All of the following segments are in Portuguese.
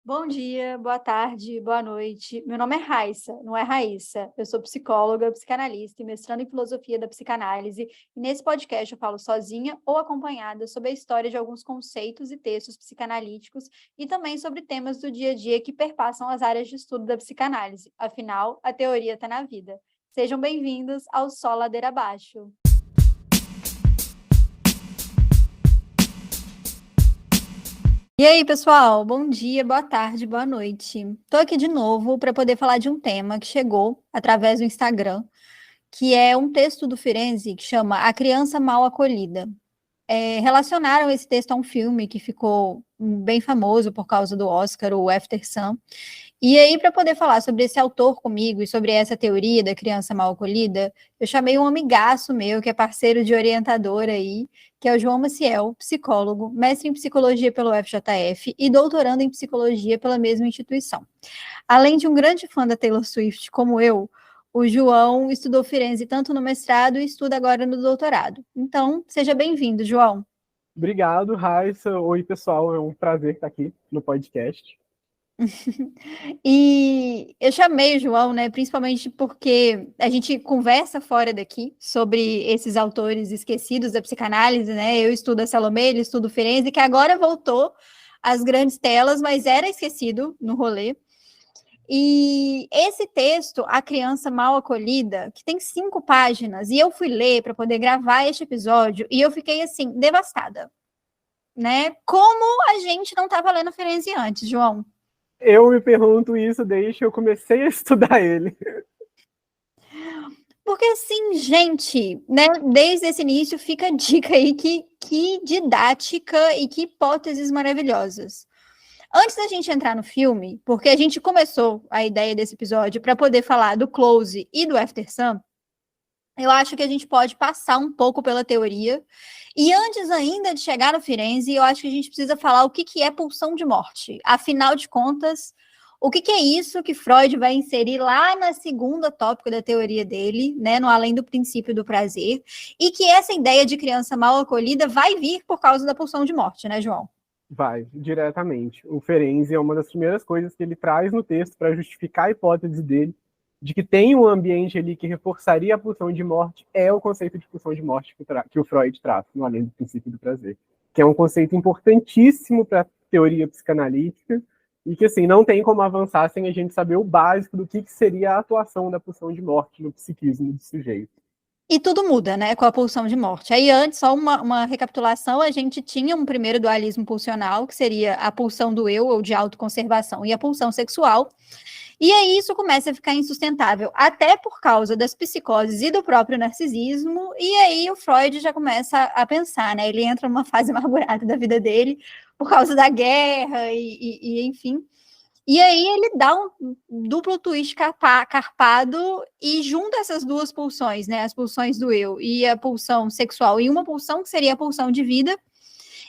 Bom dia, boa tarde, boa noite. Meu nome é Raissa, não é Raíssa. Eu sou psicóloga, psicanalista e mestrando em filosofia da psicanálise. E nesse podcast eu falo sozinha ou acompanhada sobre a história de alguns conceitos e textos psicanalíticos e também sobre temas do dia a dia que perpassam as áreas de estudo da psicanálise. Afinal, a teoria está na vida. Sejam bem-vindos ao Só Ladeira Abaixo. E aí, pessoal? Bom dia, boa tarde, boa noite. Estou aqui de novo para poder falar de um tema que chegou através do Instagram, que é um texto do Firenze que chama A Criança Mal Acolhida. Relacionaram esse texto a um filme que ficou bem famoso por causa do Oscar, o After Sun. E aí, para poder falar sobre esse autor comigo e sobre essa teoria da criança mal acolhida, eu chamei um amigaço meu, que é parceiro de orientador aí, que é o João Maciel, psicólogo, mestre em psicologia pelo FJF e doutorando em psicologia pela mesma instituição. Além de um grande fã da Taylor Swift como eu, o João estudou Firenze tanto no mestrado e estuda agora no doutorado. Então, seja bem-vindo, João. Obrigado, Raissa. Oi, pessoal. É um prazer estar aqui no podcast. E eu chamei o João, né, principalmente porque a gente conversa fora daqui sobre esses autores esquecidos da psicanálise, né? Eu estudo a Salomé, ele estuda o Firenze, que agora voltou às grandes telas, mas era esquecido no rolê. E esse texto, A Criança Mal Acolhida, que tem 5 páginas, e eu fui ler para poder gravar este episódio, e eu fiquei, assim, devastada, né? Como a gente não estava lendo Firenze antes, João? Eu me pergunto isso desde que eu comecei a estudar ele. Porque assim, gente, né, desde esse início fica a dica aí que didática e que hipóteses maravilhosas. Antes da gente entrar no filme, porque a gente começou a ideia desse episódio para poder falar do Close e do After Sun, eu acho que a gente pode passar um pouco pela teoria. E antes ainda de chegar no Firenze, eu acho que a gente precisa falar o que é pulsão de morte. Afinal de contas, o que é isso que Freud vai inserir lá na segunda tópico da teoria dele, né, no além do princípio do prazer, e que essa ideia de criança mal acolhida vai vir por causa da pulsão de morte, né, João? Vai, diretamente. O Ferenczi é uma das primeiras coisas que ele traz no texto para justificar a hipótese dele de que tem um ambiente ali que reforçaria a pulsão de morte, é o conceito de pulsão de morte que o Freud traz, no além do princípio do prazer, que é um conceito importantíssimo para a teoria psicanalítica e que, assim, não tem como avançar sem a gente saber o básico do que seria a atuação da pulsão de morte no psiquismo do sujeito. E tudo muda, né, com a pulsão de morte. Aí antes, só uma recapitulação, a gente tinha um primeiro dualismo pulsional, que seria a pulsão do eu, ou de autoconservação, e a pulsão sexual. E aí isso começa a ficar insustentável, até por causa das psicoses e do próprio narcisismo, e aí o Freud já começa a pensar, né, ele entra numa fase amargurada da vida dele, por causa da guerra, enfim. E aí ele dá um duplo twist carpado e junta essas duas pulsões, né? As pulsões do eu e a pulsão sexual em uma pulsão que seria a pulsão de vida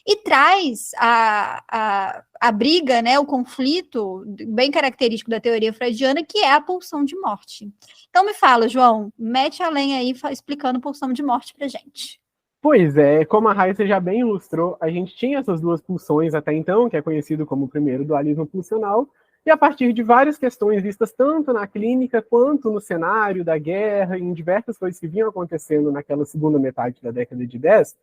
e traz a briga, né? O conflito bem característico da teoria freudiana, que é a pulsão de morte. Então me fala, João, mete a lenha aí explicando pulsão de morte pra gente. Pois é, como a Raíssa já bem ilustrou, a gente tinha essas duas pulsões até então, que é conhecido como o primeiro dualismo pulsional, e a partir de várias questões vistas tanto na clínica quanto no cenário da guerra, em diversas coisas que vinham acontecendo naquela segunda metade da década de 10,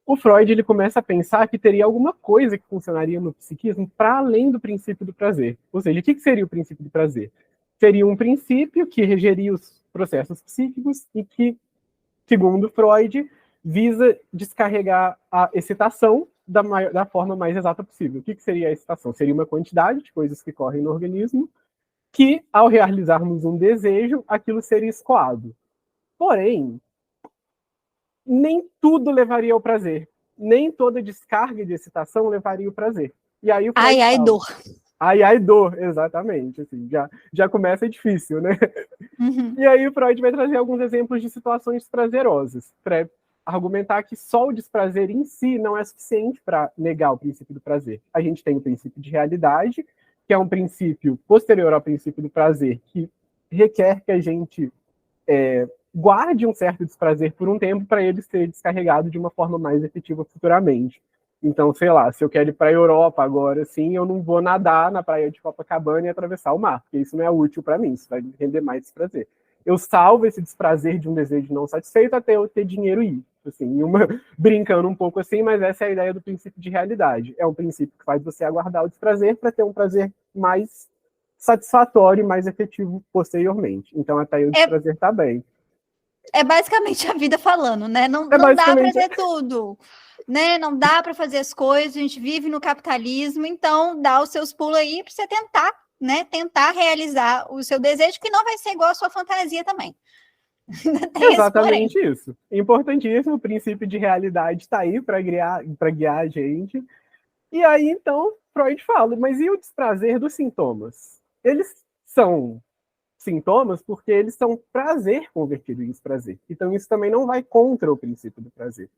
o Freud ele começa a pensar que teria alguma coisa que funcionaria no psiquismo para além do princípio do prazer. Ou seja, o que seria o princípio do prazer? Seria um princípio que regeria os processos psíquicos e que, segundo Freud, visa descarregar a excitação da forma mais exata possível. O que seria a excitação? Seria uma quantidade de coisas que correm no organismo que, ao realizarmos um desejo, aquilo seria escoado. Porém, nem tudo levaria ao prazer. Nem toda descarga de excitação levaria ao prazer. E aí o Freud Ai, ai, fala, dor. ai, dor, exatamente. Assim, já começa difícil, né? Uhum. E aí o Freud vai trazer alguns exemplos de situações prazerosas, para argumentar que só o desprazer em si não é suficiente para negar o princípio do prazer. A gente tem o princípio de realidade, que é um princípio posterior ao princípio do prazer, que requer que a gente guarde um certo desprazer por um tempo para ele ser descarregado de uma forma mais efetiva futuramente. Então, sei lá, se eu quero ir para a Europa agora, assim, eu não vou nadar na praia de Copacabana e atravessar o mar, porque isso não é útil para mim, isso vai me render mais desprazer. Eu salvo esse desprazer de um desejo não satisfeito até eu ter dinheiro e ir. Assim, brincando um pouco assim, mas essa é a ideia do princípio de realidade. É um princípio que faz você aguardar o desprazer para ter um prazer mais satisfatório e mais efetivo posteriormente. Então, até aí o desprazer está bem. É basicamente a vida falando, né? Não dá para ter tudo, né? Não dá para fazer as coisas, a gente vive no capitalismo, então dá os seus pulos aí para você tentar, né? Tentar realizar o seu desejo, que não vai ser igual a sua fantasia também. Exatamente isso. Importantíssimo, o princípio de realidade está aí para guiar a gente. E aí, então, Freud fala, mas e o desprazer dos sintomas? Eles são sintomas porque eles são prazer convertido em desprazer. Então, isso também não vai contra o princípio do prazer.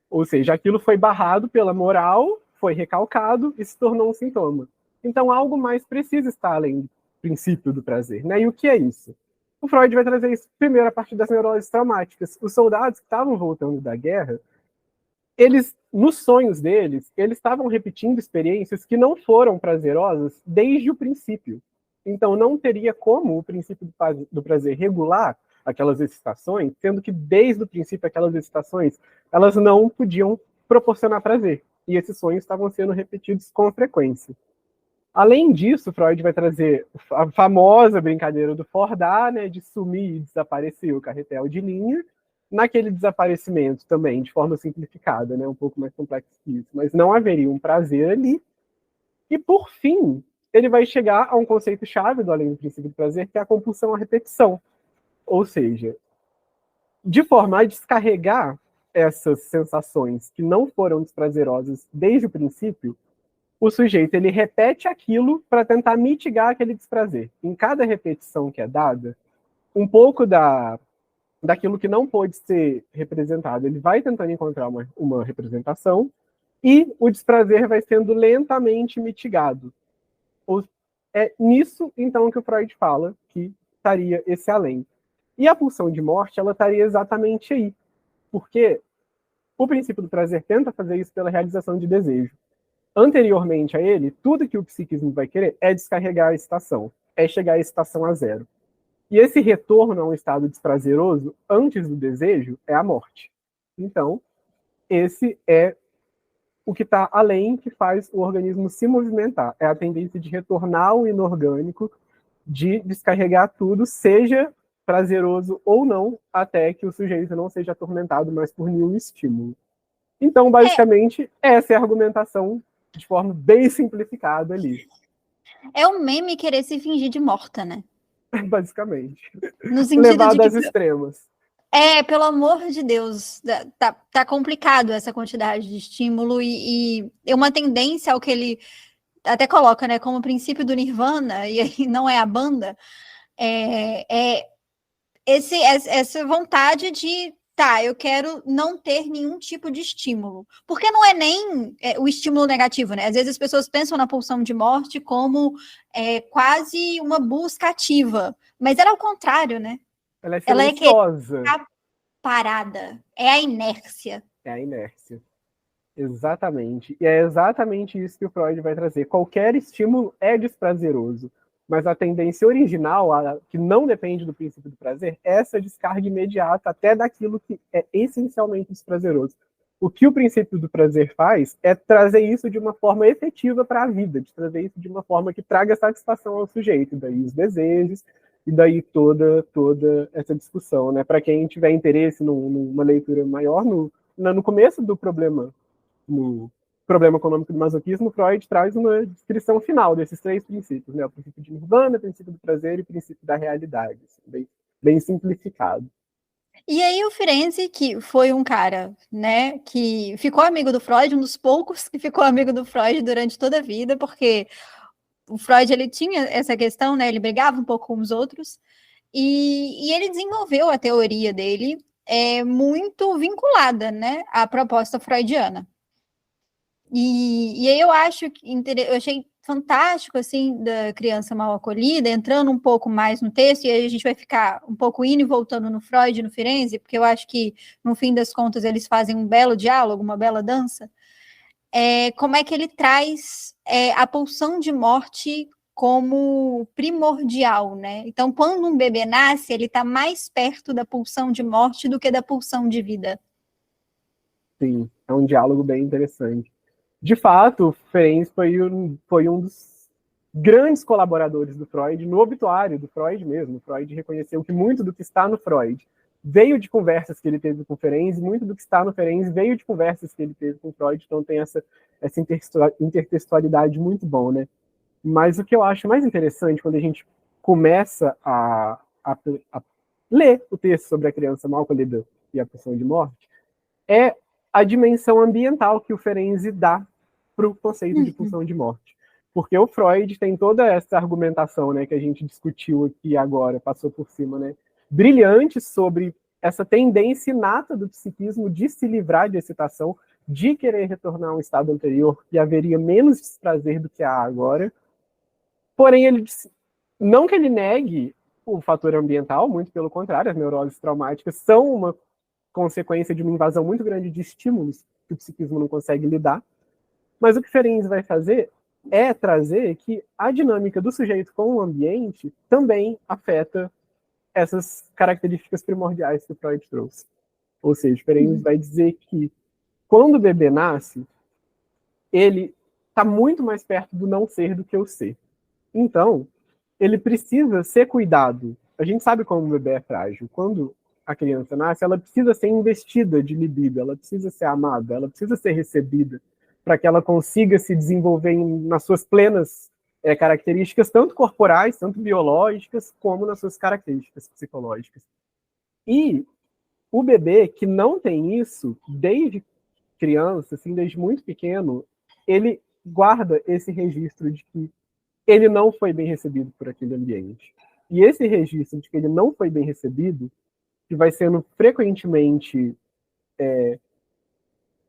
Ou seja, aquilo foi barrado pela moral, foi recalcado e se tornou um sintoma. Então, algo mais precisa estar além do princípio do prazer. Né? E o que é isso? O Freud vai trazer isso primeiro a partir das neuroses traumáticas. Os soldados que estavam voltando da guerra, eles, nos sonhos deles, eles estavam repetindo experiências que não foram prazerosas desde o princípio. Então, não teria como o princípio do prazer regular aquelas excitações, sendo que desde o princípio aquelas excitações, elas não podiam proporcionar prazer. E esses sonhos estavam sendo repetidos com frequência. Além disso, Freud vai trazer a famosa brincadeira do Fordar, né, de sumir e desaparecer o carretel de linha, naquele desaparecimento também, de forma simplificada, né, um pouco mais complexo que isso, mas não haveria um prazer ali. E, por fim, ele vai chegar a um conceito-chave do além do princípio do prazer, que é a compulsão à repetição. Ou seja, de forma a descarregar essas sensações que não foram desprazerosas desde o princípio, o sujeito ele repete aquilo para tentar mitigar aquele desprazer. Em cada repetição que é dada, um pouco daquilo que não pôde ser representado, ele vai tentando encontrar uma representação e o desprazer vai sendo lentamente mitigado. É nisso, então, que o Freud fala que estaria esse além. E a pulsão de morte, ela estaria exatamente aí. Porque o princípio do prazer tenta fazer isso pela realização de desejo. Anteriormente a ele, tudo que o psiquismo vai querer é descarregar a excitação, é chegar à excitação a zero. E esse retorno a um estado desprazeroso, antes do desejo, é a morte. Então, esse é o que está além, que faz o organismo se movimentar. É a tendência de retornar ao inorgânico, de descarregar tudo, seja prazeroso ou não, até que o sujeito não seja atormentado mais por nenhum estímulo. Então, basicamente, essa é a argumentação de forma bem simplificada ali. É um meme querer se fingir de morta, né? Basicamente. No sentido levado de às extremas. Pelo amor de Deus, tá complicado essa quantidade de estímulo e é uma tendência ao que ele até coloca, né, como princípio do Nirvana, e aí não é a banda, essa vontade de, eu quero não ter nenhum tipo de estímulo. Porque não é nem o estímulo negativo, né? Às vezes as pessoas pensam na pulsão de morte como quase uma busca ativa, mas ela é o contrário, né? Ela é silenciosa. Ela é parada, é a inércia. É a inércia. Exatamente. E é exatamente isso que o Freud vai trazer. Qualquer estímulo é desprazeroso, mas a tendência original, que não depende do princípio do prazer, é essa descarga imediata até daquilo que é essencialmente desprazeroso. O que o princípio do prazer faz é trazer isso de uma forma efetiva para a vida, de trazer isso de uma forma que traga satisfação ao sujeito, daí os desejos, e daí toda essa discussão. Né? Para quem tiver interesse numa leitura maior, no começo do problema, no problema econômico do masoquismo, Freud traz uma descrição final desses três princípios, né? O princípio de Nirvana, o princípio do prazer e o princípio da realidade, assim, bem simplificado. E aí o Firenze, que foi um cara, né, que ficou amigo do Freud, um dos poucos que ficou amigo do Freud durante toda a vida, porque o Freud, ele tinha essa questão, né, ele brigava um pouco com os outros, e ele desenvolveu a teoria dele muito vinculada, né, à proposta freudiana. E aí eu achei fantástico, assim, da criança mal acolhida, entrando um pouco mais no texto, e aí a gente vai ficar um pouco indo e voltando no Freud e no Firenze, porque eu acho que, no fim das contas, eles fazem um belo diálogo, uma bela dança. como é que ele traz a pulsão de morte como primordial, né? Então, quando um bebê nasce, ele está mais perto da pulsão de morte do que da pulsão de vida. Sim, é um diálogo bem interessante. De fato, o Ferenc foi um dos grandes colaboradores do Freud no obituário do Freud mesmo. O Freud reconheceu que muito do que está no Freud veio de conversas que ele teve com o Ferenc, muito do que está no Ferenc veio de conversas que ele teve com o Freud, então tem essa intertextualidade muito bom, né? Mas o que eu acho mais interessante quando a gente começa a ler o texto sobre a criança mal acolhida e a pulsão de morte, é a dimensão ambiental que o Ferenczi dá para o conceito de pulsão de morte. Porque o Freud tem toda essa argumentação, né, que a gente discutiu aqui agora, passou por cima, né, brilhante sobre essa tendência inata do psiquismo de se livrar de excitação, de querer retornar a um estado anterior, que haveria menos desprazer do que há agora. Porém, ele não que ele negue o fator ambiental, muito pelo contrário, as neuroses traumáticas são uma consequência de uma invasão muito grande de estímulos que o psiquismo não consegue lidar. Mas o que Ferenczi vai fazer é trazer que a dinâmica do sujeito com o ambiente também afeta essas características primordiais que o Freud trouxe. Ou seja, Ferenczi vai dizer que quando o bebê nasce, ele está muito mais perto do não ser do que o ser. Então, ele precisa ser cuidado. A gente sabe como o bebê é frágil. Quando a criança nasce, ela precisa ser investida de libido, ela precisa ser amada, ela precisa ser recebida, para que ela consiga se desenvolver nas suas plenas características, tanto corporais, tanto biológicas, como nas suas características psicológicas. E o bebê que não tem isso, desde criança, assim, desde muito pequeno, ele guarda esse registro de que ele não foi bem recebido por aquele ambiente. E esse registro de que ele não foi bem recebido, que vai sendo frequentemente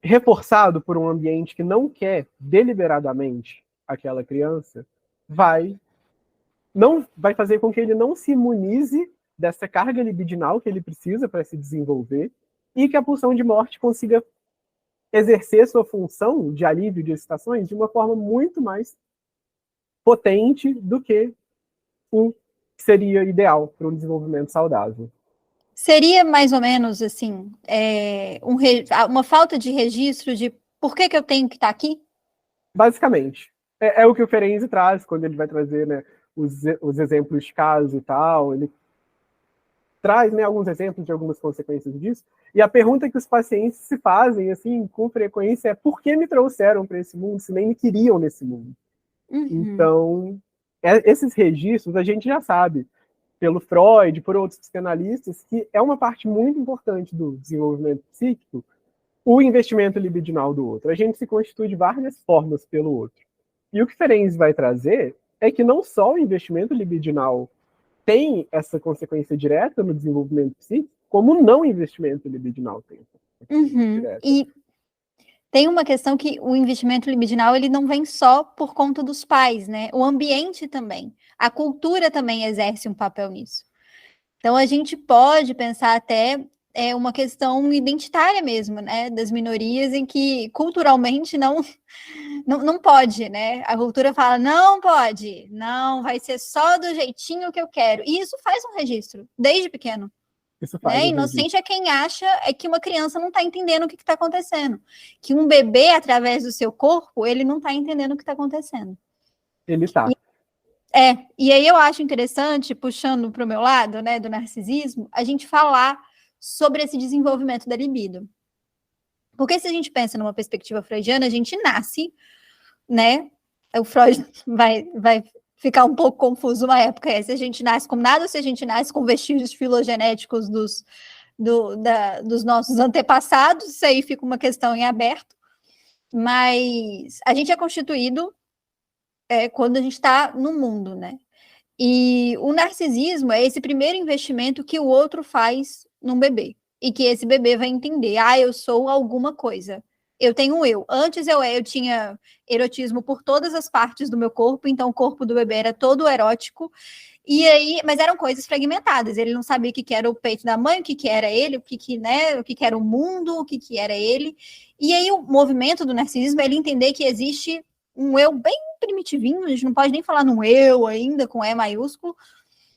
reforçado por um ambiente que não quer deliberadamente aquela criança, vai fazer com que ele não se imunize dessa carga libidinal que ele precisa para se desenvolver e que a pulsão de morte consiga exercer sua função de alívio de excitações de uma forma muito mais potente do que o que seria ideal para um desenvolvimento saudável. Seria mais ou menos assim, uma falta de registro de por que eu tenho que estar aqui? Basicamente. É o que o Ferenczi traz quando ele vai trazer, né, os exemplos de caso e tal. Ele traz, né, alguns exemplos de algumas consequências disso. E a pergunta que os pacientes se fazem assim com frequência é: por que me trouxeram para esse mundo se nem me queriam nesse mundo? Então, esses registros a gente já sabe pelo Freud, por outros psicanalistas, que é uma parte muito importante do desenvolvimento psíquico, o investimento libidinal do outro. A gente se constitui de várias formas pelo outro. E o que Ferenczi vai trazer é que não só o investimento libidinal tem essa consequência direta no desenvolvimento psíquico, como o não investimento libidinal tem. E tem uma questão que o investimento libidinal ele não vem só por conta dos pais, né? O ambiente também. A cultura também exerce um papel nisso. Então, a gente pode pensar até uma questão identitária mesmo, né? Das minorias em que culturalmente não pode, né? A cultura fala, não pode, não, vai ser só do jeitinho que eu quero. E isso faz um registro, desde pequeno. Isso faz né? Inocente é quem acha que uma criança não está entendendo o que está acontecendo. Que um bebê, através do seu corpo, ele não está entendendo o que está acontecendo. Ele está. E aí eu acho interessante, puxando para o meu lado, né, do narcisismo, a gente falar sobre esse desenvolvimento da libido. Porque se a gente pensa numa perspectiva freudiana, a gente nasce, né? O Freud vai ficar um pouco confuso uma época, se a gente nasce com nada ou se a gente nasce com vestígios filogenéticos dos nossos antepassados, isso aí fica uma questão em aberto, mas a gente é constituído quando a gente está no mundo, né? E o narcisismo é esse primeiro investimento que o outro faz num bebê, e que esse bebê vai entender, eu sou alguma coisa. Eu tenho um eu. Antes eu tinha erotismo por todas as partes do meu corpo, então o corpo do bebê era todo erótico. E aí, mas eram coisas fragmentadas. Ele não sabia o que era o peito da mãe, o que era ele, né, o que era o mundo, o que era ele. E aí o movimento do narcisismo é ele entender que existe um eu bem primitivinho, a gente não pode nem falar num eu ainda, com E maiúsculo,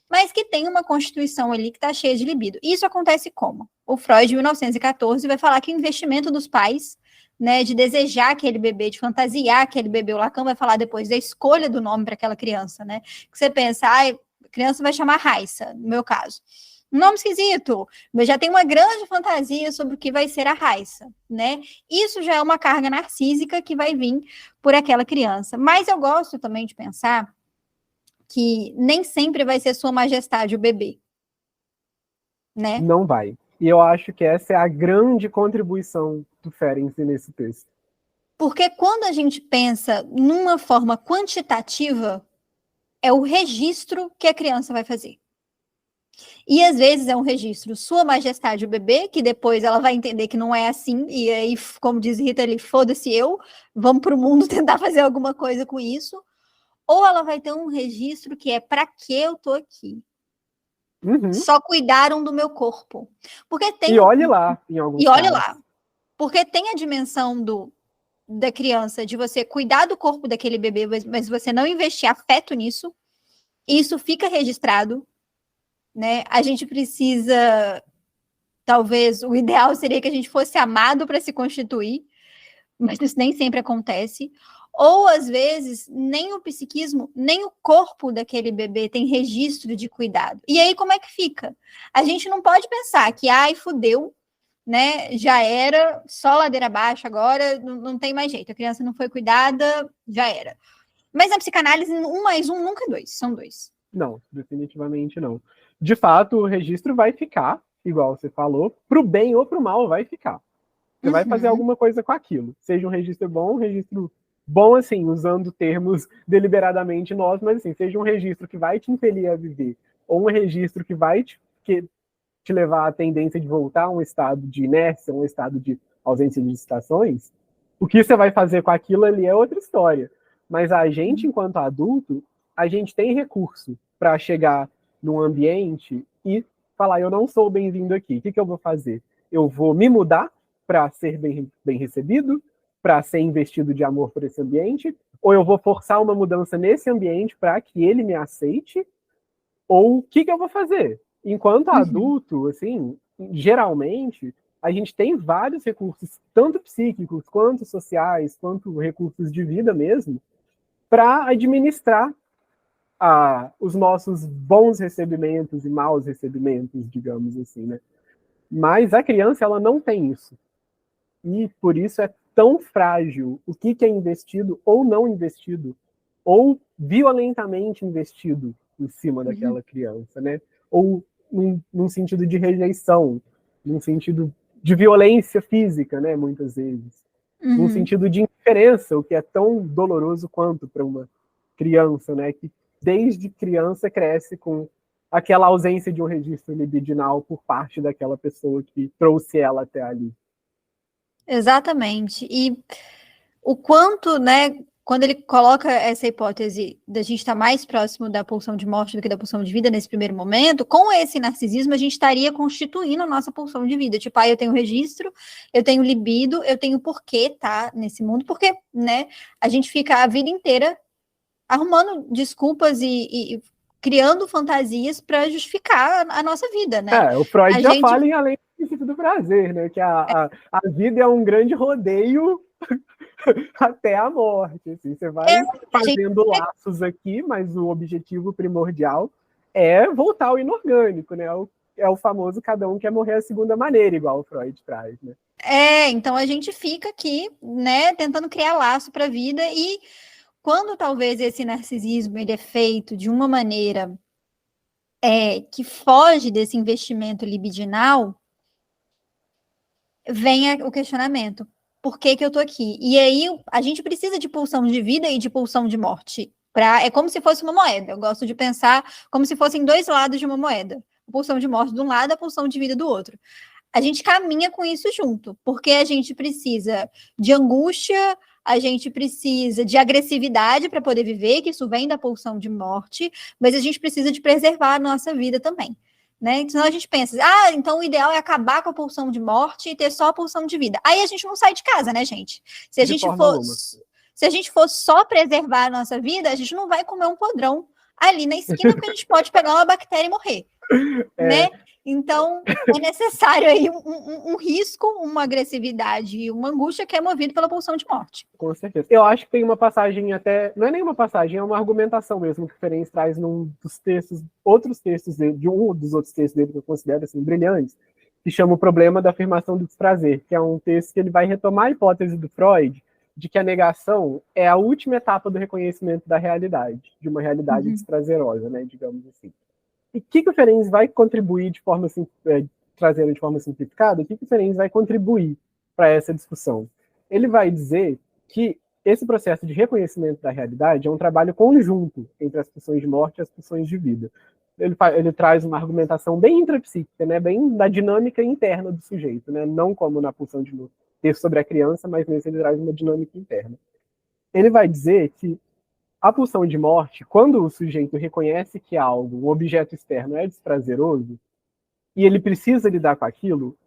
mas que tem uma constituição ali que está cheia de libido. Isso acontece como? O Freud, em 1914, vai falar que o investimento dos pais, né, de desejar aquele bebê, de fantasiar aquele bebê, o Lacan vai falar depois da escolha do nome para aquela criança, né? Que você pensa, a criança vai chamar Raissa, no meu caso. Um nome esquisito, mas já tem uma grande fantasia sobre o que vai ser a Raissa, né? Isso já é uma carga narcísica que vai vir por aquela criança. Mas eu gosto também de pensar que nem sempre vai ser Sua Majestade o bebê, né? Não vai. E eu acho que essa é a grande contribuição do Ferenczi nesse texto. Porque quando a gente pensa numa forma quantitativa, é o registro que a criança vai fazer. E às vezes é um registro Sua Majestade o bebê, que depois ela vai entender que não é assim, e aí, como diz Rita ali, foda-se eu, vamos para o mundo tentar fazer alguma coisa com isso. Ou ela vai ter um registro que é para que eu tô aqui? Uhum. Só cuidaram do meu corpo. Porque tem E olhe lá, em alguns E olhe casos. lá. Porque tem a dimensão da criança, de você cuidar do corpo daquele bebê, mas você não investir afeto nisso. Isso fica registrado, né? A gente precisa, talvez, o ideal seria que a gente fosse amado para se constituir, mas isso nem sempre acontece. Ou, às vezes, nem o psiquismo, nem o corpo daquele bebê tem registro de cuidado. E aí, como é que fica? A gente não pode pensar que, ai, fudeu, né? Já era, só ladeira abaixo agora, não tem mais jeito. A criança não foi cuidada, já era. Mas na psicanálise, 1 mais 1 nunca é 2, são 2. Não, definitivamente não. De fato, o registro vai ficar, igual você falou, pro bem ou pro mal vai ficar. Você vai fazer alguma coisa com aquilo. Seja um registro bom, assim, usando termos deliberadamente nós, mas assim, seja um registro que vai te impelir a viver, ou um registro que vai te levar à tendência de voltar a um estado de inércia, um estado de ausência de excitações, o que você vai fazer com aquilo ali é outra história. Mas a gente, enquanto adulto, a gente tem recurso para chegar num ambiente e falar, eu não sou bem-vindo aqui, o que eu vou fazer? Eu vou me mudar para ser bem recebido, para ser investido de amor por esse ambiente, ou eu vou forçar uma mudança nesse ambiente para que ele me aceite, ou o que eu vou fazer? Enquanto adulto, assim, geralmente, a gente tem vários recursos, tanto psíquicos, quanto sociais, quanto recursos de vida mesmo, para administrar os nossos bons recebimentos e maus recebimentos, digamos assim, né? Mas a criança, ela não tem isso. E por isso é tão frágil o que é investido ou não investido, ou violentamente investido em cima daquela criança, né? Ou num sentido de rejeição, num sentido de violência física, né? Muitas vezes. Num sentido de indiferença, o que é tão doloroso quanto para uma criança, né? Que desde criança cresce com aquela ausência de um registro libidinal por parte daquela pessoa que trouxe ela até ali. Exatamente. E o quanto, né, quando ele coloca essa hipótese da gente estar mais próximo da pulsão de morte do que da pulsão de vida nesse primeiro momento, com esse narcisismo a gente estaria constituindo a nossa pulsão de vida. Tipo, eu tenho registro, eu tenho libido, eu tenho porquê tá nesse mundo, porque, né, a gente fica a vida inteira arrumando desculpas e criando fantasias para justificar a nossa vida, né? O Freud já fala em Além do Princípio do Prazer, né? Que a vida é um grande rodeio até a morte. Assim. Você vai fazendo laços aqui, mas o objetivo primordial é voltar ao inorgânico, né? É o famoso cada um quer morrer a segunda maneira, igual o Freud traz, né? Então a gente fica aqui, né, tentando criar laço para a vida e quando talvez esse narcisismo ele é feito de uma maneira que foge desse investimento libidinal, vem o questionamento. Por que eu tô aqui? E aí a gente precisa de pulsão de vida e de pulsão de morte. É como se fosse uma moeda. Eu gosto de pensar como se fossem dois lados de uma moeda. A pulsão de morte de um lado, a pulsão de vida do outro. a gente caminha com isso junto, porque a gente precisa de angústia, a gente precisa de agressividade para poder viver, que isso vem da pulsão de morte, mas a gente precisa de preservar a nossa vida também. Né? Senão a gente pensa, então o ideal é acabar com a pulsão de morte e ter só a pulsão de vida. Aí a gente não sai de casa, né, gente? Se a gente for só preservar a nossa vida, a gente não vai comer um podrão ali na esquina, porque a gente pode pegar uma bactéria e morrer, né? Então, é necessário aí um risco, uma agressividade e uma angústia que é movido pela pulsão de morte. Com certeza. Eu acho que tem uma passagem até... Não é nenhuma passagem, é uma argumentação mesmo que o Ferenc traz num dos textos, outros textos dele, de um dos outros textos dele que eu considero assim, brilhantes, que chama O Problema da Afirmação do Desprazer, que é um texto que ele vai retomar a hipótese do Freud de que a negação é a última etapa do reconhecimento da realidade, de uma realidade desprazerosa, né, digamos assim. E o que o Ferenc vai contribuir de forma trazendo de forma simplificada, o que o Ferenc vai contribuir para essa discussão? Ele vai dizer que esse processo de reconhecimento da realidade é um trabalho conjunto entre as pulsões de morte e as pulsões de vida. Ele traz uma argumentação bem intrapsíquica, né, bem da dinâmica interna do sujeito, né, não como na pulsão de texto sobre a criança, mas nesse ele traz uma dinâmica interna. Ele vai dizer que a pulsão de morte, quando o sujeito reconhece que algo, um objeto externo, é desprazeroso, e ele precisa lidar com aquilo,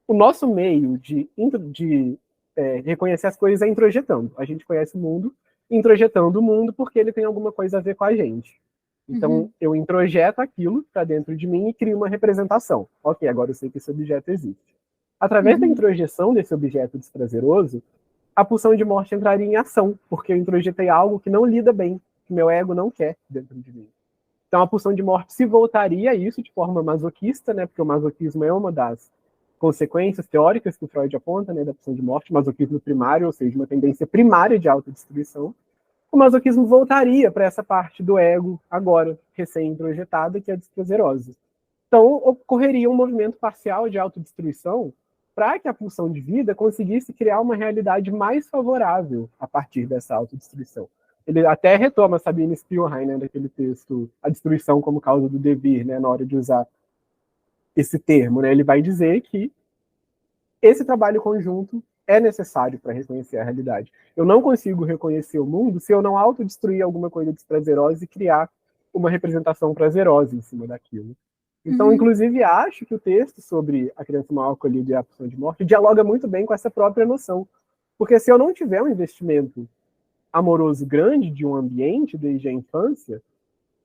o nosso meio de reconhecer as coisas é introjetando. A gente conhece o mundo, introjetando o mundo porque ele tem alguma coisa a ver com a gente. Então, eu introjeto aquilo para dentro de mim e crio uma representação. Ok, agora eu sei que esse objeto existe. Através da introjeção desse objeto desprazeroso, a pulsão de morte entraria em ação, porque eu introjetei algo que não lida bem, que meu ego não quer dentro de mim. Então a pulsão de morte se voltaria a isso de forma masoquista, né, porque o masoquismo é uma das consequências teóricas que o Freud aponta, né, da pulsão de morte, masoquismo primário, ou seja, uma tendência primária de autodestruição. O masoquismo voltaria para essa parte do ego, agora recém-introjetada, que é desprazerosa. Então ocorreria um movimento parcial de autodestruição para que a pulsão de vida conseguisse criar uma realidade mais favorável a partir dessa autodestruição. Ele até retoma Sabine Spielrein, né, daquele texto, A Destruição como Causa do Devir, né, na hora de usar esse termo. Né, ele vai dizer que esse trabalho conjunto é necessário para reconhecer a realidade. Eu não consigo reconhecer o mundo se eu não autodestruir alguma coisa desprazerosa e criar uma representação prazerosa em cima daquilo. Então, inclusive, acho que o texto sobre a criança mal acolhida e a pulsão de morte dialoga muito bem com essa própria noção. Porque se eu não tiver um investimento amoroso grande de um ambiente desde a infância,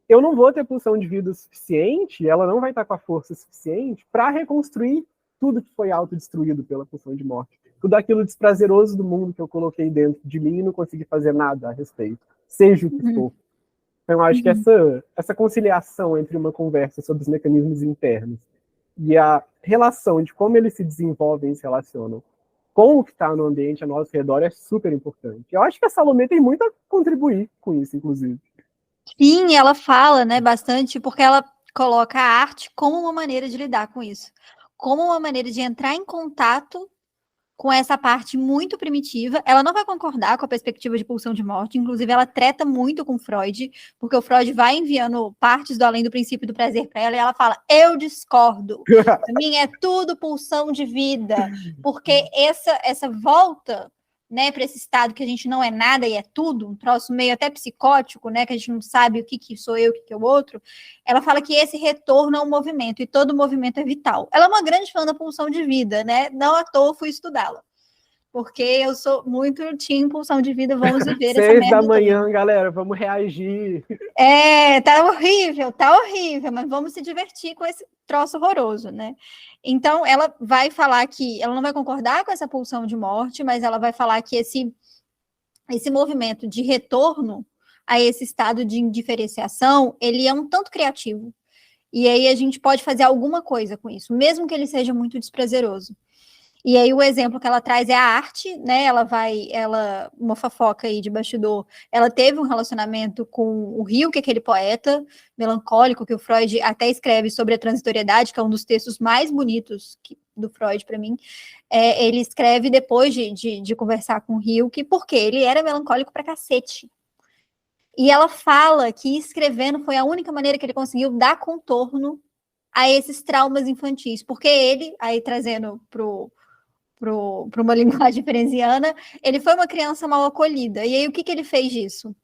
eu não vou ter pulsão de vida suficiente, ela não vai estar com a força suficiente para reconstruir tudo que foi autodestruído pela pulsão de morte. Tudo aquilo desprazeroso do mundo que eu coloquei dentro de mim e não consegui fazer nada a respeito, seja o que for. Então, eu acho que essa conciliação entre uma conversa sobre os mecanismos internos e a relação de como eles se desenvolvem e se relacionam com o que está no ambiente ao nosso redor é super importante. Eu acho que a Salomé tem muito a contribuir com isso, inclusive. Sim, ela fala, né, bastante, porque ela coloca a arte como uma maneira de lidar com isso, como uma maneira de entrar em contato com essa parte muito primitiva. Ela não vai concordar com a perspectiva de pulsão de morte, inclusive ela treta muito com Freud, porque o Freud vai enviando partes do além do princípio do prazer para ela, e ela fala, eu discordo, para mim é tudo pulsão de vida, porque essa volta, né, para esse estado que a gente não é nada e é tudo, um troço meio até psicótico, né, que a gente não sabe o que sou eu, o que é o outro, ela fala que esse retorno é um movimento, e todo movimento é vital. Ela é uma grande fã da pulsão de vida, né, não à toa fui estudá-la, porque eu sou muito team pulsão de vida, vamos viver essa merda 6 da manhã, toda. galera, vamos reagir. Tá horrível, mas vamos se divertir com esse troço horroroso, né? Então, ela vai falar que ela não vai concordar com essa pulsão de morte, mas ela vai falar que esse movimento de retorno a esse estado de indiferenciação, ele é um tanto criativo. E aí a gente pode fazer alguma coisa com isso, mesmo que ele seja muito desprazeroso. E aí o exemplo que ela traz é a arte, né? Uma fofoca aí de bastidor, ela teve um relacionamento com o Rilke, aquele poeta melancólico que o Freud até escreve sobre a transitoriedade, que é um dos textos mais bonitos do Freud para mim. Ele escreve depois de conversar com o Rilke, porque ele era melancólico pra cacete. E ela fala que escrevendo foi a única maneira que ele conseguiu dar contorno a esses traumas infantis, porque ele, aí trazendo para uma linguagem freudiana, ele foi uma criança mal acolhida. E aí, o que ele fez disso?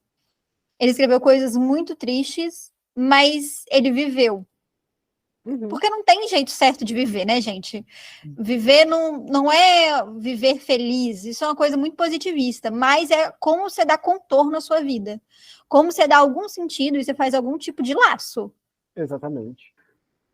Ele escreveu coisas muito tristes, mas ele viveu. Porque não tem jeito certo de viver, né, gente? Viver não é viver feliz, isso é uma coisa muito positivista, mas é como você dá contorno à sua vida. Como você dá algum sentido e você faz algum tipo de laço. Exatamente.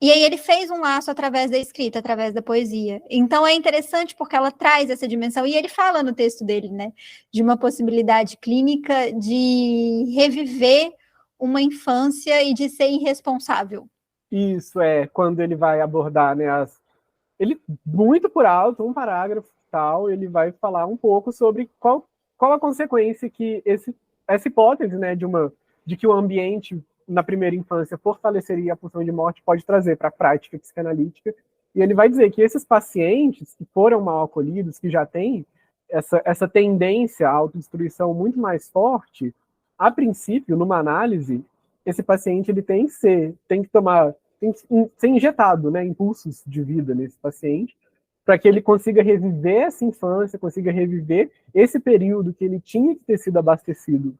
E aí ele fez um laço através da escrita, através da poesia. Então é interessante porque ela traz essa dimensão, e ele fala no texto dele, né, de uma possibilidade clínica de reviver uma infância e de ser irresponsável. Isso é quando ele vai abordar, né, ele muito por alto, um parágrafo tal, ele vai falar um pouco sobre qual a consequência que essa hipótese, né, de que o ambiente na primeira infância fortaleceria a pulsão de morte pode trazer para a prática psicanalítica. E ele vai dizer que esses pacientes que foram mal acolhidos, que já têm essa tendência à autodestruição muito mais forte, a princípio, numa análise, esse paciente ele tem que ser injetado, né, impulsos de vida nesse paciente, para que ele consiga reviver essa infância, consiga reviver esse período que ele tinha que ter sido abastecido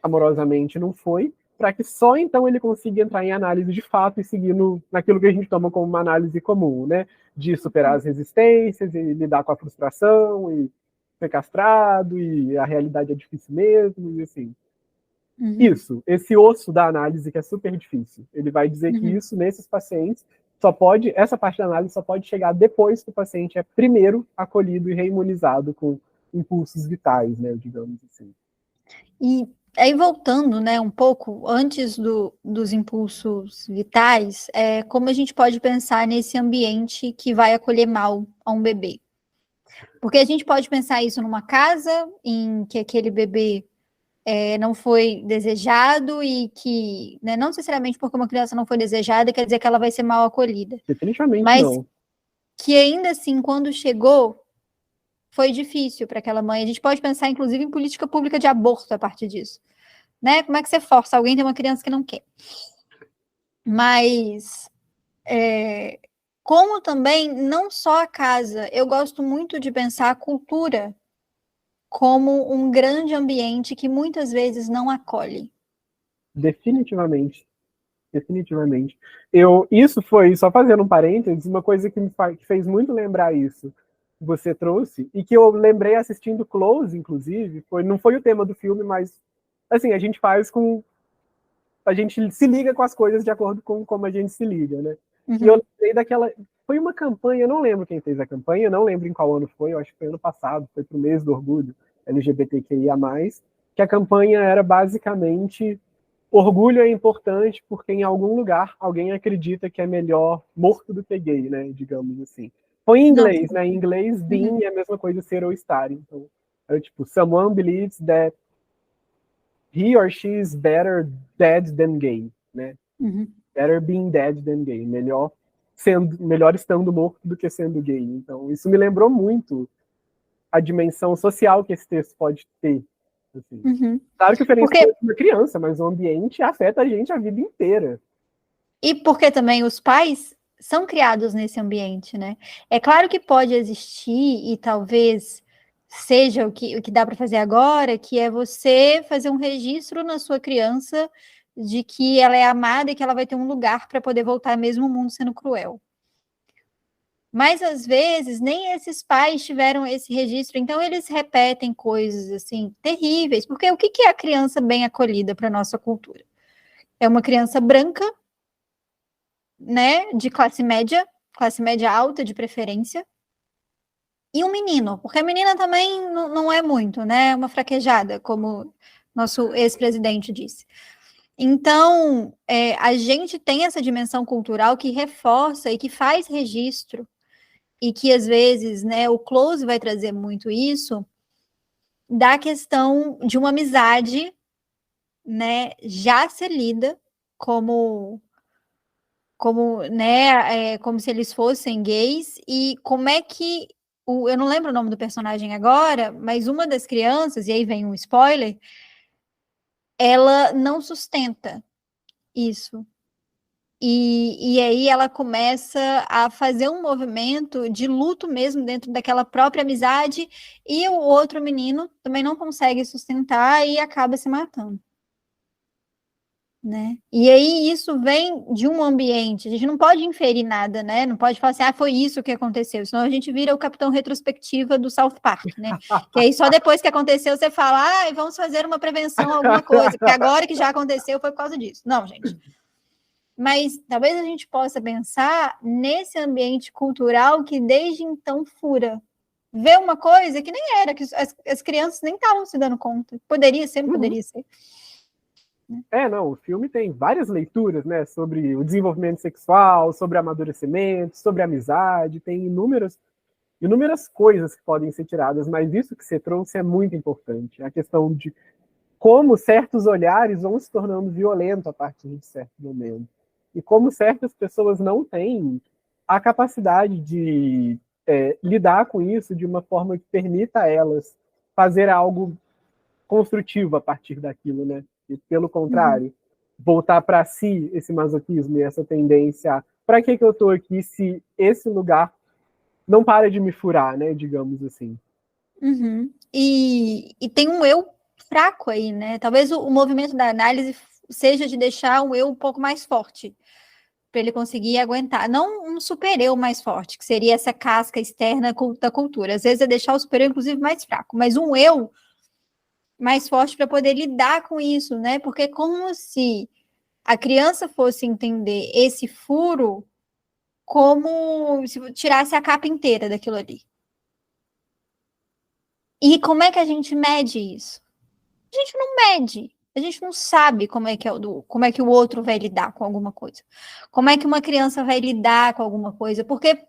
amorosamente, não foi, para que só então ele consiga entrar em análise de fato e seguir naquilo que a gente toma como uma análise comum, né, de superar as resistências e lidar com a frustração e ser castrado e a realidade é difícil mesmo, e assim. Isso, esse osso da análise que é super difícil. Ele vai dizer que isso, nesses pacientes, essa parte da análise só pode chegar depois que o paciente é primeiro acolhido e reimunizado com impulsos vitais, né, digamos assim. E aí, voltando, né, um pouco, antes dos impulsos vitais, como a gente pode pensar nesse ambiente que vai acolher mal a um bebê? Porque a gente pode pensar isso numa casa em que aquele bebê não foi desejado e que, né, não necessariamente porque uma criança não foi desejada, quer dizer que ela vai ser mal acolhida. Definitivamente mas não. Que ainda assim, quando chegou, foi difícil para aquela mãe. A gente pode pensar, inclusive, em política pública de aborto a partir disso. Né? Como é que você força alguém a ter uma criança que não quer? Mas, como também, não só a casa, eu gosto muito de pensar a cultura como um grande ambiente que muitas vezes não acolhe. Definitivamente. Definitivamente. Isso foi, só fazendo um parênteses, uma coisa que que fez muito lembrar isso, que você trouxe, e que eu lembrei assistindo Close, inclusive, não foi o tema do filme, mas, assim, a gente se liga com as coisas de acordo com como a gente se liga, né? E eu lembrei foi uma campanha, eu não lembro quem fez a campanha, não lembro em qual ano foi, eu acho que foi ano passado, foi pro mês do orgulho LGBTQIA+, que a campanha era basicamente: orgulho é importante porque em algum lugar alguém acredita que é melhor morto do que gay, né, digamos assim. Foi em inglês, né, em inglês being é a mesma coisa ser ou estar, então era tipo, someone believes that he or she is better dead than gay, né? Better being dead than gay. Melhor estando morto do que sendo gay. Então, isso me lembrou muito a dimensão social que esse texto pode ter. Assim. Claro que o Ferenc é uma criança, mas o ambiente afeta a gente a vida inteira. E porque também os pais são criados nesse ambiente, né? É claro que pode existir, e talvez seja o que dá para fazer agora, que é você fazer um registro na sua criança de que ela é amada e que ela vai ter um lugar para poder voltar mesmo o mundo sendo cruel. Mas às vezes nem esses pais tiveram esse registro, então eles repetem coisas assim terríveis, porque o que é a criança bem acolhida para nossa cultura? É uma criança branca, né, de classe média alta de preferência, e um menino, porque a menina também não é muito, né, uma fraquejada, como nosso ex-presidente disse. Então, a gente tem essa dimensão cultural que reforça e que faz registro, e que às vezes, né, o Close vai trazer muito isso, da questão de uma amizade, né, já ser lida como né, como se eles fossem gays, e como é que, eu não lembro o nome do personagem agora, mas uma das crianças, e aí vem um spoiler, ela não sustenta isso. E aí ela começa a fazer um movimento de luto mesmo dentro daquela própria amizade, e o outro menino também não consegue sustentar e acaba se matando. Né? E aí isso vem de um ambiente, a gente não pode inferir nada, né? Não pode falar assim, foi isso que aconteceu, senão a gente vira o capitão retrospectiva do South Park, né? Que aí só depois que aconteceu você fala, vamos fazer uma prevenção, alguma coisa, porque agora que já aconteceu foi por causa disso. Não, gente. Mas talvez a gente possa pensar nesse ambiente cultural que desde então fura. Vê uma coisa que nem era, que as crianças nem estavam se dando conta. Poderia ser, não poderia ser. Não, o filme tem várias leituras, né, sobre o desenvolvimento sexual, sobre amadurecimento, sobre amizade, tem inúmeras coisas que podem ser tiradas, mas isso que você trouxe é muito importante, a questão de como certos olhares vão se tornando violentos a partir de certo momento, e como certas pessoas não têm a capacidade de lidar com isso de uma forma que permita a elas fazer algo construtivo a partir daquilo, né? E, pelo contrário, voltar para si esse masoquismo e essa tendência, para que eu estou aqui se esse lugar não para de me furar, né? Digamos assim. E tem um eu fraco aí, né? Talvez o movimento da análise seja de deixar um eu um pouco mais forte, para ele conseguir aguentar. Não um super-eu mais forte, que seria essa casca externa da cultura. Às vezes é deixar o super-eu, inclusive, mais fraco, mas um eu mais forte para poder lidar com isso, né? Porque como se a criança fosse entender esse furo como se tirasse a capa inteira daquilo ali. E como é que a gente mede isso? A gente não mede. A gente não sabe como é que o outro vai lidar com alguma coisa. Como é que uma criança vai lidar com alguma coisa? Porque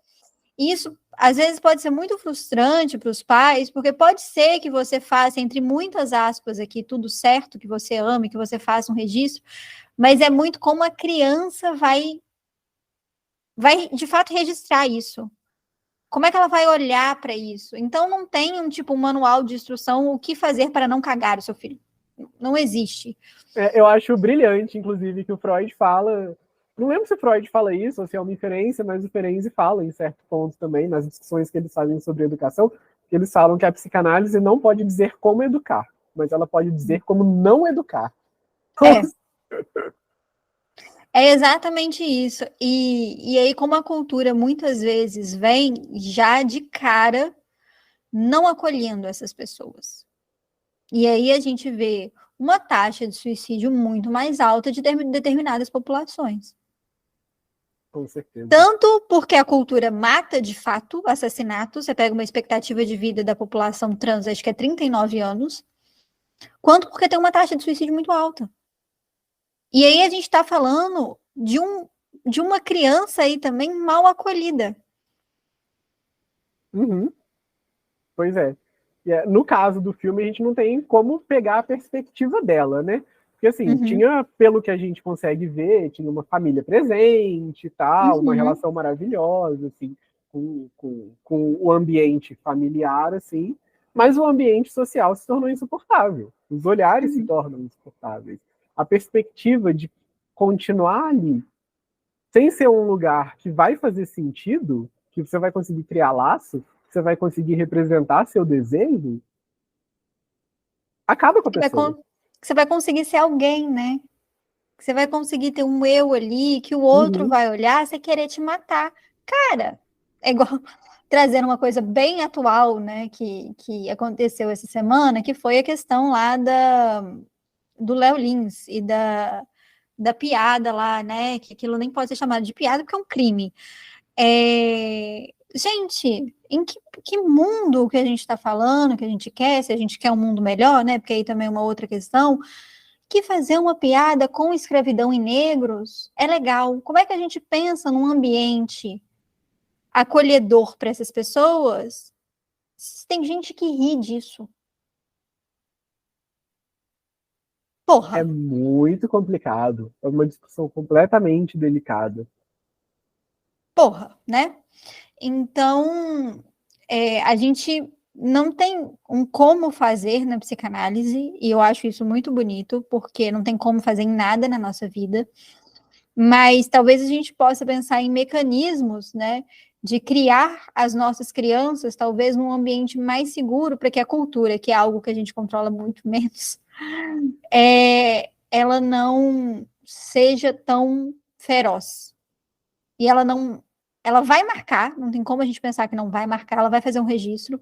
isso, às vezes, pode ser muito frustrante para os pais, porque pode ser que você faça, entre muitas aspas aqui, tudo certo, que você ame, que você faça um registro, mas é muito como a criança vai de fato registrar isso. Como é que ela vai olhar para isso? Então, não tem um manual de instrução o que fazer para não cagar o seu filho. Não existe. Eu acho brilhante, inclusive, que o Freud fala. Não lembro se o Freud fala isso ou se é uma inferência, mas o Ferenczi fala em certo ponto também, nas discussões que eles fazem sobre educação, que eles falam que a psicanálise não pode dizer como educar, mas ela pode dizer como não educar. É exatamente isso. E aí, como a cultura muitas vezes vem já de cara não acolhendo essas pessoas. E aí a gente vê uma taxa de suicídio muito mais alta de determinadas populações. Com certeza. Tanto porque a cultura mata, de fato, assassinatos, você pega uma expectativa de vida da população trans, acho que é 39 anos, quanto porque tem uma taxa de suicídio muito alta. E aí a gente está falando de uma criança aí também mal acolhida. Pois é. No caso do filme, a gente não tem como pegar a perspectiva dela, né? Porque, assim, tinha, pelo que a gente consegue ver, tinha uma família presente e tal, uma relação maravilhosa, assim, com o ambiente familiar, assim, mas o ambiente social se tornou insuportável. Os olhares se tornam insuportáveis. A perspectiva de continuar ali, sem ser um lugar que vai fazer sentido, que você vai conseguir criar laço, que você vai conseguir representar seu desejo, acaba com a pessoa. Você vai conseguir ser alguém, né? Você vai conseguir ter um eu ali, que o outro vai olhar, você querer te matar. Cara, é igual trazendo uma coisa bem atual, né, que aconteceu essa semana, que foi a questão lá do Léo Lins e da piada lá, né, que aquilo nem pode ser chamado de piada porque é um crime. Gente, em que mundo que a gente está falando, que a gente quer, se a gente quer um mundo melhor, né, porque aí também é uma outra questão, que fazer uma piada com escravidão em negros é legal. Como é que a gente pensa num ambiente acolhedor para essas pessoas? Tem gente que ri disso. Porra. É muito complicado. É uma discussão completamente delicada. Porra, né? Então, a gente não tem um como fazer na psicanálise, e eu acho isso muito bonito, porque não tem como fazer em nada na nossa vida. Mas talvez a gente possa pensar em mecanismos, né, de criar as nossas crianças, talvez num ambiente mais seguro, para que a cultura, que é algo que a gente controla muito menos, ela não seja tão feroz. E ela vai marcar, não tem como a gente pensar que não vai marcar, ela vai fazer um registro,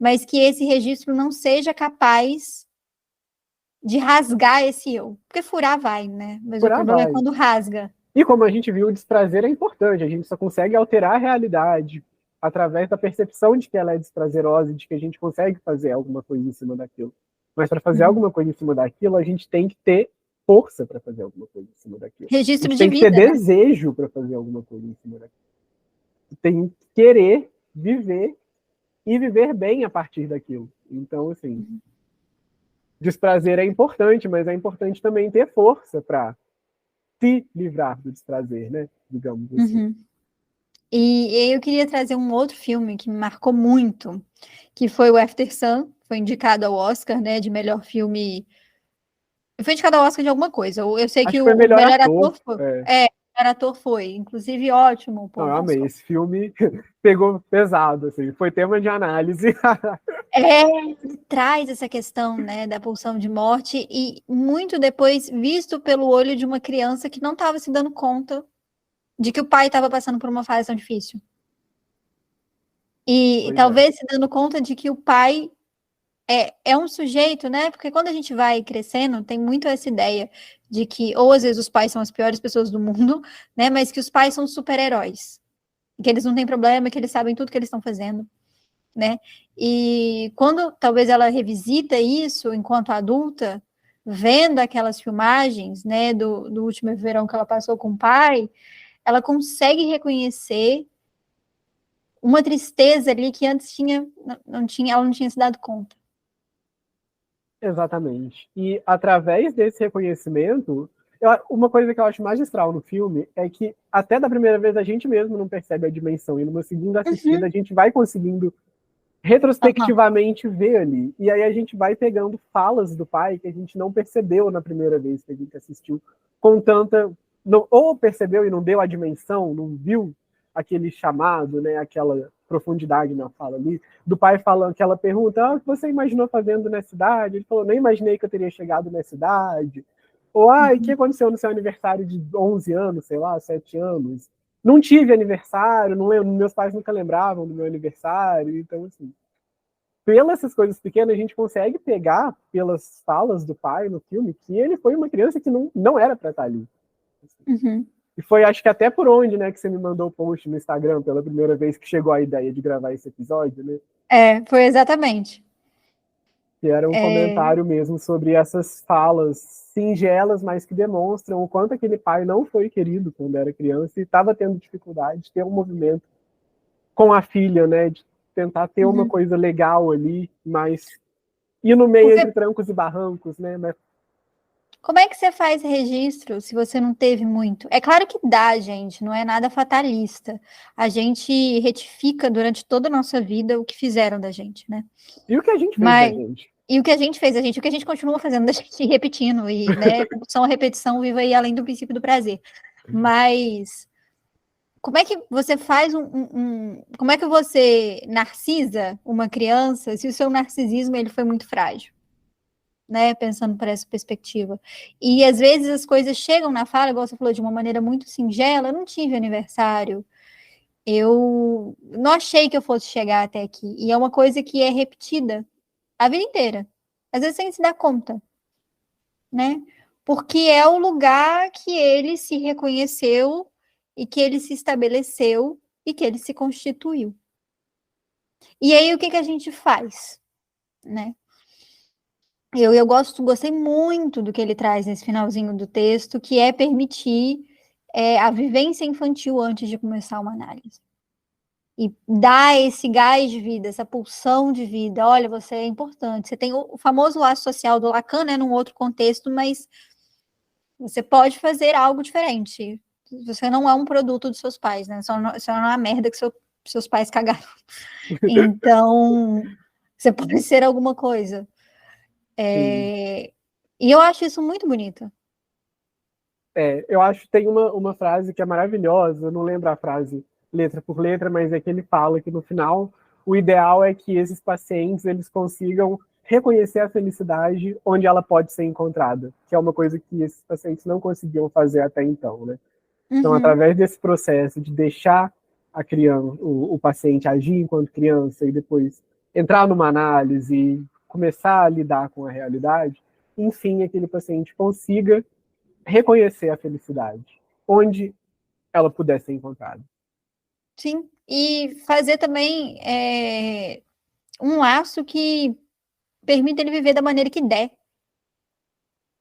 mas que esse registro não seja capaz de rasgar esse eu. Porque furar vai, né? Mas o Por aí problema é vai. quando rasga. E como a gente viu, o desprazer é importante, a gente só consegue alterar a realidade através da percepção de que ela é desprazerosa e de que a gente consegue fazer alguma coisa em cima daquilo. Mas para fazer alguma coisa em cima daquilo, a gente tem que ter força para fazer alguma coisa em cima daquilo. A Registro gente de tem que ter vida, né? desejo para fazer alguma coisa em cima daquilo. Tem que querer viver e viver bem a partir daquilo. Então, assim, desprazer é importante, mas é importante também ter força para se livrar do desprazer, né? Digamos assim. Uhum. E eu queria trazer um outro filme que me marcou muito, que foi o After Sun, foi indicado ao Oscar, né, de melhor filme. Foi indicado ao Oscar de alguma coisa. Eu sei Acho que que foi o melhor melhor ator. ator foi. É. É, o melhor ator foi. Inclusive, ótimo o Não, Paul eu amei. Mescal. Esse filme pegou pesado, assim. Foi tema de análise. Ele traz essa questão, né, da pulsão de morte e muito depois visto pelo olho de uma criança que não estava se dando conta de que o pai estava passando por uma fase tão difícil. E Pois é. talvez se dando conta de que o pai é um sujeito, né? Porque quando a gente vai crescendo, tem muito essa ideia de que, ou às vezes os pais são as piores pessoas do mundo, né? Mas que os pais são super-heróis. Que eles não têm problema, que eles sabem tudo que eles estão fazendo, né? E quando talvez ela revisita isso enquanto adulta, vendo aquelas filmagens, né, do último verão que ela passou com o pai, ela consegue reconhecer uma tristeza ali que antes ela não tinha se dado conta. Exatamente. E através desse reconhecimento, uma coisa que eu acho magistral no filme é que até da primeira vez a gente mesmo não percebe a dimensão, e numa segunda assistida a gente vai conseguindo Uhum. retrospectivamente ver ali. E aí a gente vai pegando falas do pai que a gente não percebeu na primeira vez que a gente assistiu com tanta. Não, ou percebeu e não deu a dimensão, não viu aquele chamado, né, aquela profundidade na fala ali, do pai falando, aquela pergunta, o que você imaginou fazendo nessa idade? Ele falou, nem imaginei que eu teria chegado nessa idade. Ou, o que aconteceu no seu aniversário de 11 anos, sei lá, 7 anos? Não tive aniversário, não lembro, meus pais nunca lembravam do meu aniversário, então, assim, pelas essas coisas pequenas, a gente consegue pegar, pelas falas do pai no filme, que ele foi uma criança que não era para estar ali. Uhum. E foi, acho que até por onde, né, que você me mandou o post no Instagram pela primeira vez que chegou a ideia de gravar esse episódio, né? Foi exatamente. Que era um comentário mesmo sobre essas falas singelas, mas que demonstram o quanto aquele pai não foi querido quando era criança e estava tendo dificuldade de ter um movimento com a filha, né, de tentar ter uma Uhum. coisa legal ali, mas ir no meio Porque entre trancos e barrancos, né? Mas como é que você faz registro se você não teve muito? É claro que dá, gente, não é nada fatalista. A gente retifica durante toda a nossa vida o que fizeram da gente, né? e o que a gente fez da Mas gente? e o que a gente fez, o que a gente continua fazendo, da gente repetindo, e, né, compulsão a repetição viva aí além do princípio do prazer. Mas como é que você faz como é que você narcisa uma criança se o seu narcisismo ele foi muito frágil? Né, pensando por essa perspectiva. E às vezes as coisas chegam na fala, igual você falou, de uma maneira muito singela. Eu não tive aniversário, eu não achei que eu fosse chegar até aqui. E é uma coisa que é repetida a vida inteira, às vezes sem se dar conta, né? Porque é o lugar que ele se reconheceu e que ele se estabeleceu e que ele se constituiu. E aí o que a gente faz, né? Eu gostei muito do que ele traz nesse finalzinho do texto, que é permitir a vivência infantil antes de começar uma análise. E dar esse gás de vida, essa pulsão de vida. Olha, você é importante. Você tem o famoso laço social do Lacan, né, num outro contexto, mas você pode fazer algo diferente. Você não é um produto dos seus pais, né? Só não é uma merda que seus pais cagaram. Então, você pode ser alguma coisa. Sim. E eu acho isso muito bonito. Eu acho que tem uma frase que é maravilhosa, eu não lembro a frase letra por letra, mas é que ele fala que no final o ideal é que esses pacientes eles consigam reconhecer a felicidade onde ela pode ser encontrada, que é uma coisa que esses pacientes não conseguiam fazer até então, né? Então, através desse processo de deixar a criança, o paciente agir enquanto criança e depois entrar numa análise e começar a lidar com a realidade, enfim, aquele paciente consiga reconhecer a felicidade, onde ela puder ser encontrada. Sim, e fazer também um laço que permita ele viver da maneira que der,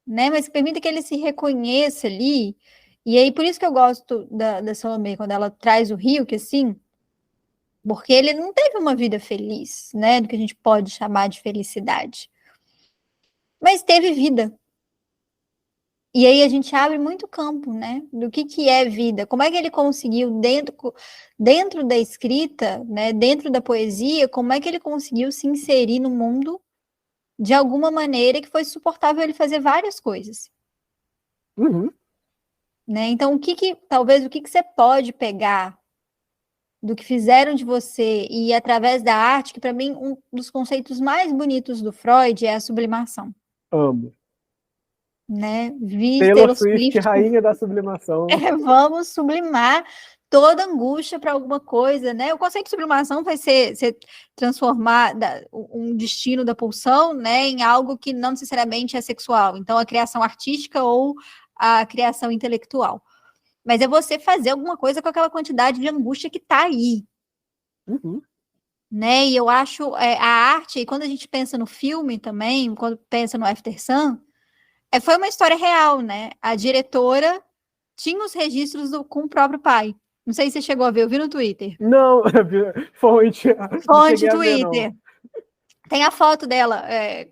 né? Mas que permita que ele se reconheça ali. E aí, por isso que eu gosto da Salomé, quando ela traz o Rio, que assim, porque ele não teve uma vida feliz, né? Do que a gente pode chamar de felicidade. Mas teve vida. E aí a gente abre muito campo, né? Do que é vida. Como é que ele conseguiu, dentro da escrita, né? Dentro da poesia, como é que ele conseguiu se inserir no mundo de alguma maneira que foi suportável ele fazer várias coisas. Uhum. Né? Então, talvez o que você pode pegar do que fizeram de você e através da arte, que para mim um dos conceitos mais bonitos do Freud é a sublimação. Amo. Né? Taylor Swift, rainha da sublimação. Vamos sublimar toda angústia para alguma coisa, né? O conceito de sublimação vai ser transformar um destino da pulsão, né, em algo que não necessariamente é sexual. Então, a criação artística ou a criação intelectual. Mas é você fazer alguma coisa com aquela quantidade de angústia que está aí. Uhum. Né? E eu acho a arte, e quando a gente pensa no filme também, quando pensa no After Sun, foi uma história real, né? A diretora tinha os registros com o próprio pai. Não sei se você chegou a ver, eu vi no Twitter. Não, fonte Twitter. Tem a foto dela,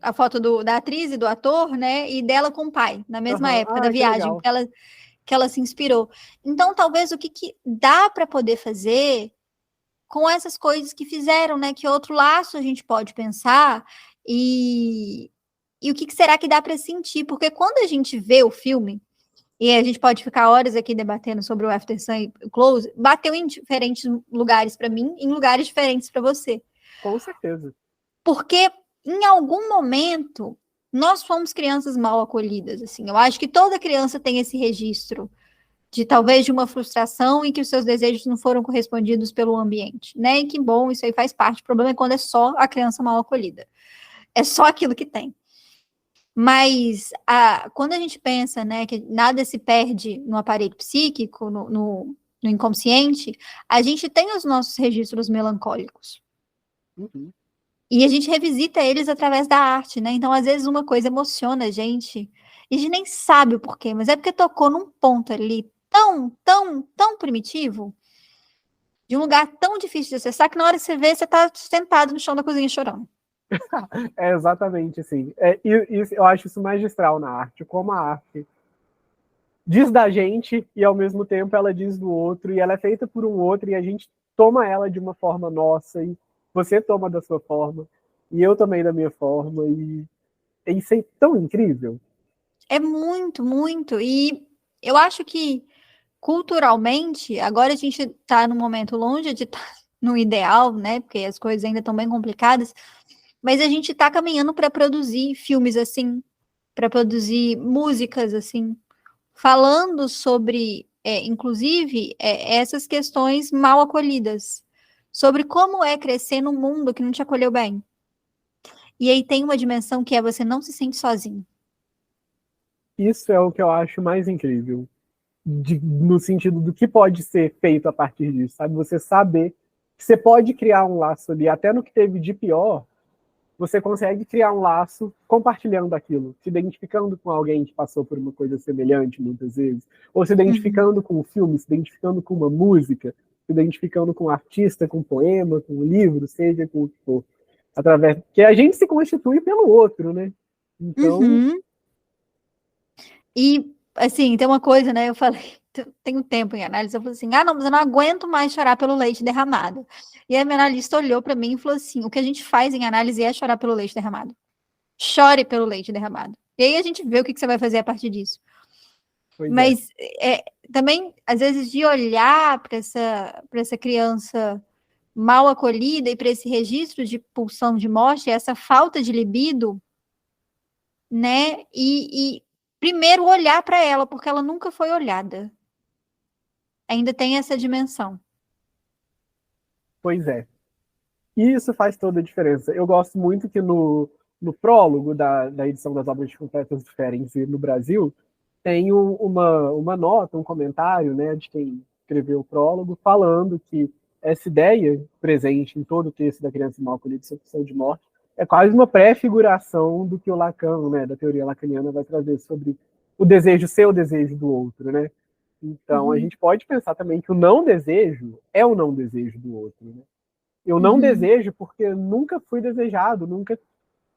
a foto da atriz e do ator, né? E dela com o pai, na mesma época da viagem que ela se inspirou. Então, talvez o que dá para poder fazer com essas coisas que fizeram, né? Que outro laço a gente pode pensar e o que será que dá para sentir? Porque quando a gente vê o filme, e a gente pode ficar horas aqui debatendo sobre o After Sun e o Close, bateu em diferentes lugares para mim, em lugares diferentes para você. Com certeza. Porque em algum momento nós fomos crianças mal acolhidas, assim. Eu acho que toda criança tem esse registro de talvez de uma frustração e que os seus desejos não foram correspondidos pelo ambiente, né? E que bom, isso aí faz parte. O problema é quando é só a criança mal acolhida. É só aquilo que tem. Mas quando a gente pensa, né, que nada se perde no aparelho psíquico, no inconsciente, a gente tem os nossos registros melancólicos. Uhum. E a gente revisita eles através da arte, né? Então, às vezes, uma coisa emociona a gente, e a gente nem sabe o porquê, mas é porque tocou num ponto ali tão primitivo, de um lugar tão difícil de acessar, que na hora que você vê, você está sentado no chão da cozinha chorando. É exatamente assim. Eu acho isso magistral na arte, como a arte diz da gente e ao mesmo tempo ela diz do outro, e ela é feita por um outro e a gente toma ela de uma forma nossa, e você toma da sua forma, e eu também da minha forma, e isso é tão incrível. É muito, muito. E eu acho que culturalmente, agora a gente está num momento longe de estar no ideal, né? Porque as coisas ainda estão bem complicadas, mas a gente está caminhando para produzir filmes assim, para produzir músicas assim, falando sobre, inclusive, essas questões mal acolhidas, sobre como é crescer num mundo que não te acolheu bem. E aí tem uma dimensão que é você não se sente sozinho. Isso é o que eu acho mais incrível, no sentido do que pode ser feito a partir disso, sabe? Você saber que você pode criar um laço ali, até no que teve de pior, você consegue criar um laço compartilhando aquilo, se identificando com alguém que passou por uma coisa semelhante muitas vezes, ou se identificando com um filme, se identificando com uma música, se identificando com um artista, com um poema, com um livro, seja com o que for. Através que a gente se constitui pelo outro, né? Então, E, assim, tem uma coisa, né? Eu falei, tem um tempo em análise, eu falei assim, não, mas eu não aguento mais chorar pelo leite derramado. E a minha analista olhou para mim e falou assim, o que a gente faz em análise é chorar pelo leite derramado. Chore pelo leite derramado. E aí a gente vê o que você vai fazer a partir disso. Pois é. Mas também, às vezes, de olhar para essa criança mal acolhida e para esse registro de pulsão de morte, essa falta de libido, né? E primeiro olhar para ela, porque ela nunca foi olhada. Ainda tem essa dimensão. Pois é. E isso faz toda a diferença. Eu gosto muito que no prólogo da edição das obras de completas de Ferenczi no Brasil, tem uma nota, um comentário, né, de quem escreveu o prólogo, falando que essa ideia presente em todo o texto da criança mal acolhida e sua opção de morte é quase uma pré-figuração do que o Lacan, né, da teoria lacaniana, vai trazer sobre o desejo ser o desejo do outro, né? Então, a gente pode pensar também que o não desejo é o não desejo do outro, né? Eu não desejo porque nunca fui desejado, nunca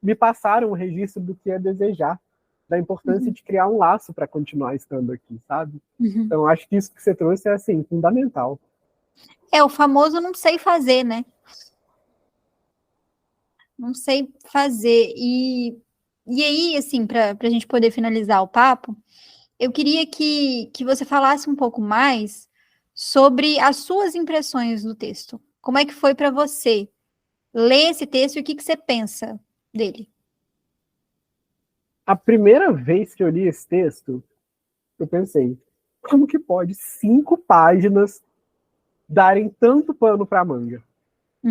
me passaram o registro do que é desejar, da importância de criar um laço para continuar estando aqui, sabe? Então, acho que isso que você trouxe é, assim, fundamental. É o famoso não sei fazer, né? Não sei fazer. E aí, assim, para a gente poder finalizar o papo, eu queria que você falasse um pouco mais sobre as suas impressões do texto. Como é que foi para você ler esse texto e o que você pensa dele? A primeira vez que eu li esse texto, eu pensei, como que pode 5 páginas darem tanto pano para manga?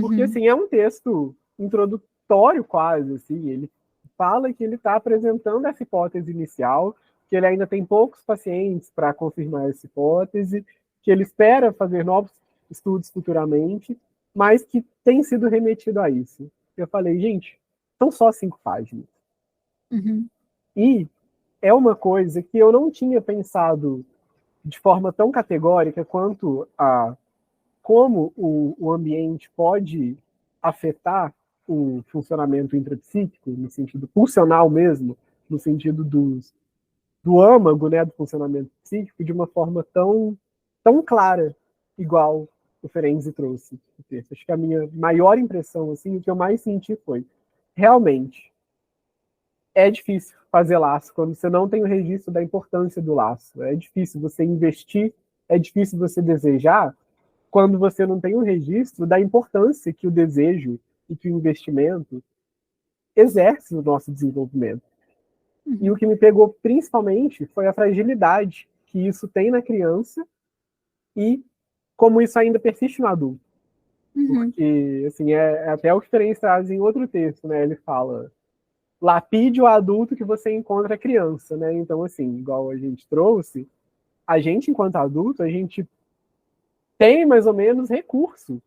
Porque, assim, é um texto introdutório quase, assim, ele fala que ele está apresentando essa hipótese inicial, que ele ainda tem poucos pacientes para confirmar essa hipótese, que ele espera fazer novos estudos futuramente, mas que tem sido remetido a isso. Eu falei, gente, são só 5 páginas. E é uma coisa que eu não tinha pensado de forma tão categórica quanto a como o ambiente pode afetar o funcionamento intrapsíquico, no sentido pulsional mesmo, no sentido do âmago, né, do funcionamento psíquico, de uma forma tão clara, igual o Ferenczi trouxe. Acho que a minha maior impressão, assim, o que eu mais senti foi, realmente, é difícil fazer laço quando você não tem o registro da importância do laço. É difícil você investir, é difícil você desejar, quando você não tem um registro da importância que o desejo e que o investimento exerce no nosso desenvolvimento. E o que me pegou principalmente foi a fragilidade que isso tem na criança e como isso ainda persiste no adulto. Porque, assim, é até o que Ferenczi traz em outro texto, né? Ele fala, lapide o adulto que você encontra a criança, né? Então, assim, igual a gente trouxe, a gente, enquanto adulto, a gente tem mais ou menos recurso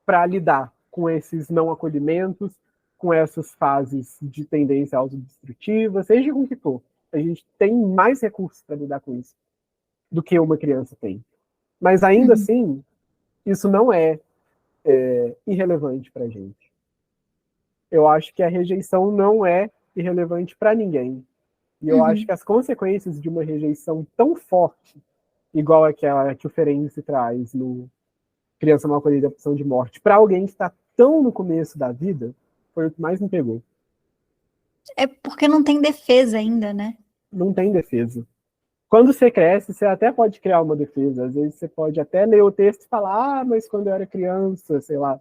para lidar com esses não acolhimentos, com essas fases de tendência autodestrutiva, seja com o que for. A gente tem mais recursos para lidar com isso do que uma criança tem. Mas ainda assim, isso não é irrelevante para a gente. Eu acho que a rejeição não é irrelevante para ninguém. E eu acho que as consequências de uma rejeição tão forte, igual aquela que o Ferenczi traz no Criança Mal Acolhida, Opção de Morte, para alguém que está tão no começo da vida, foi o que mais me pegou. É porque não tem defesa ainda, né? Não tem defesa. Quando você cresce, você até pode criar uma defesa. Às vezes você pode até ler o texto e falar, mas quando eu era criança, sei lá,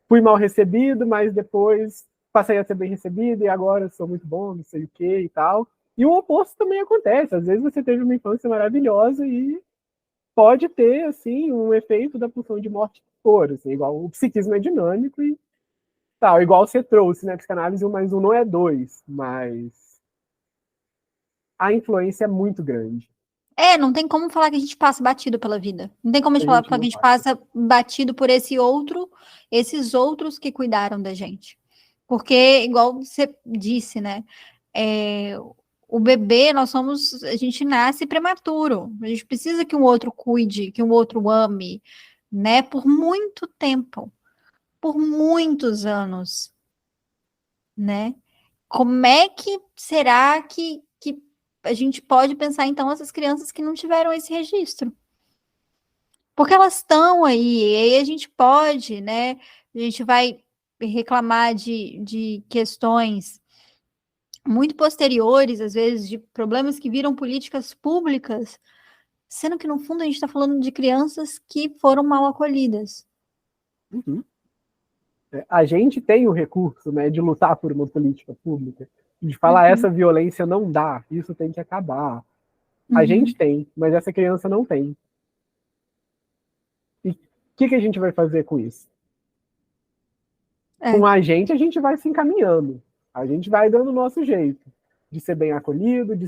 fui mal recebido, mas depois passei a ser bem recebido e agora sou muito bom, não sei o que e tal. E o oposto também acontece. Às vezes você teve uma infância maravilhosa e pode ter, assim, um efeito da pulsão de morte por, assim, igual o psiquismo é dinâmico e tal, igual você trouxe, né, psicanálise 1+1 não é 2, mas a influência é muito grande. Não tem como falar que a gente passa batido pela vida. Não tem como a A gente falar gente que a não gente passa. passa batido por esses outros que cuidaram da gente. Porque, igual você disse, né? O bebê, a gente nasce prematuro. A gente precisa que um outro cuide, que um outro ame, né? Por muito tempo, por muitos anos, né? Como é que será que a gente pode pensar, então, essas crianças que não tiveram esse registro? Porque elas estão aí, e aí a gente pode, né? A gente vai reclamar de questões muito posteriores, às vezes, de problemas que viram políticas públicas, sendo que, no fundo, a gente está falando de crianças que foram mal acolhidas. Uhum. A gente tem o recurso, né, de lutar por uma política pública, de falar essa violência não dá, isso tem que acabar. A gente tem, mas essa criança não tem. E o que a gente vai fazer com isso? Com a gente vai se encaminhando. A gente vai dando o nosso jeito de ser bem acolhido, de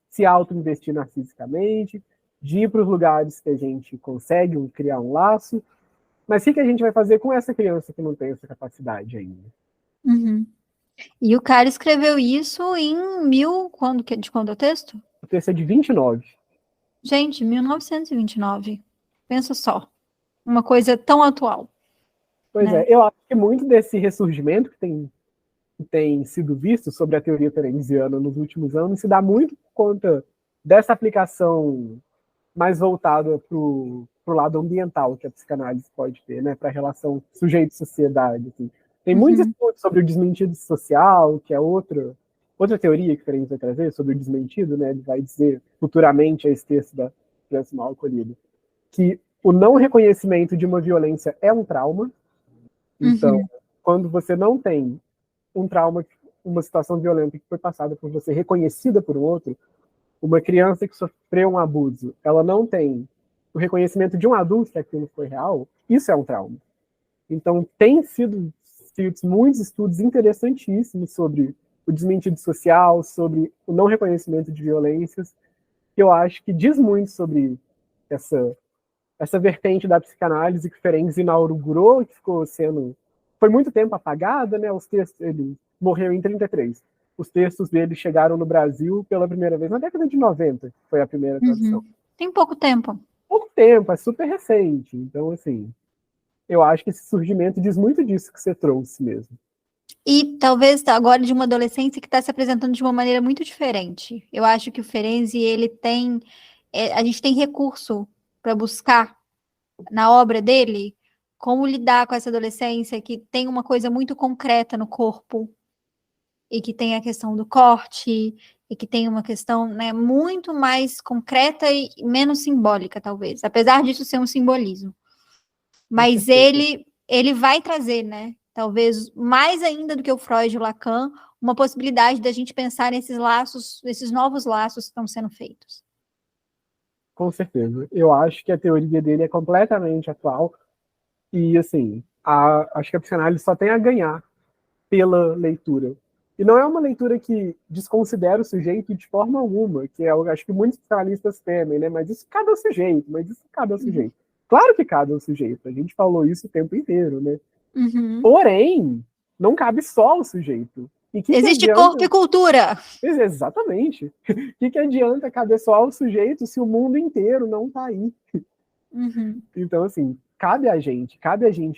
se auto-investir narcisicamente, de ir para os lugares que a gente consegue criar um laço. Mas o que a gente vai fazer com essa criança que não tem essa capacidade ainda? E o cara escreveu isso em de quando é o texto? O texto é de 29. Gente, 1929. Pensa só. Uma coisa tão atual. Pois né? Eu acho que muito desse ressurgimento que tem sido visto sobre a teoria ferenciana nos últimos anos se dá muito por conta dessa aplicação mais voltada para o lado ambiental que a psicanálise pode ter, né, para a relação sujeito-sociedade. Assim. Tem muitos estudos sobre o desmentido social, que é outra teoria que Ferenczi vai trazer, sobre o desmentido, né, ele vai dizer futuramente a esse texto da criança mal acolhida, que o não reconhecimento de uma violência é um trauma. Então, quando você não tem um trauma, uma situação violenta que foi passada por você, reconhecida por um outro, uma criança que sofreu um abuso, ela não tem o reconhecimento de um adulto que aquilo foi real, isso é um trauma. Então, tem sido feitos muitos estudos interessantíssimos sobre o desmentido social, sobre o não reconhecimento de violências, que eu acho que diz muito sobre essa vertente da psicanálise que Ferenczi inaugurou, que foi muito tempo apagada, né? Os textos, ele morreu em 33. Os textos dele chegaram no Brasil pela primeira vez na década de 90, que foi a primeira tradução. Tem pouco tempo. Pouco tempo, é super recente. Então, assim, eu acho que esse surgimento diz muito disso que você trouxe mesmo. E talvez agora de uma adolescência que está se apresentando de uma maneira muito diferente. Eu acho que o Ferenczi, ele tem... a gente tem recurso para buscar na obra dele como lidar com essa adolescência que tem uma coisa muito concreta no corpo e que tem a questão do corte e que tem uma questão, né, muito mais concreta e menos simbólica, talvez. Apesar disso ser um simbolismo. Mas ele vai trazer, né, talvez mais ainda do que o Freud e o Lacan, uma possibilidade da gente pensar nesses laços, nesses novos laços que estão sendo feitos. Com certeza. Eu acho que a teoria dele é completamente atual e, assim, acho que a psicanálise só tem a ganhar pela leitura. E não é uma leitura que desconsidera o sujeito de forma alguma, que eu acho que muitos psicanalistas temem, né? Mas isso cabe ao sujeito, Claro que cabe ao sujeito, a gente falou isso o tempo inteiro, né? Porém, não cabe só ao sujeito. Existe corpo e cultura. Exatamente. O que adianta caber só ao sujeito se o mundo inteiro não está aí? Então, assim, cabe a gente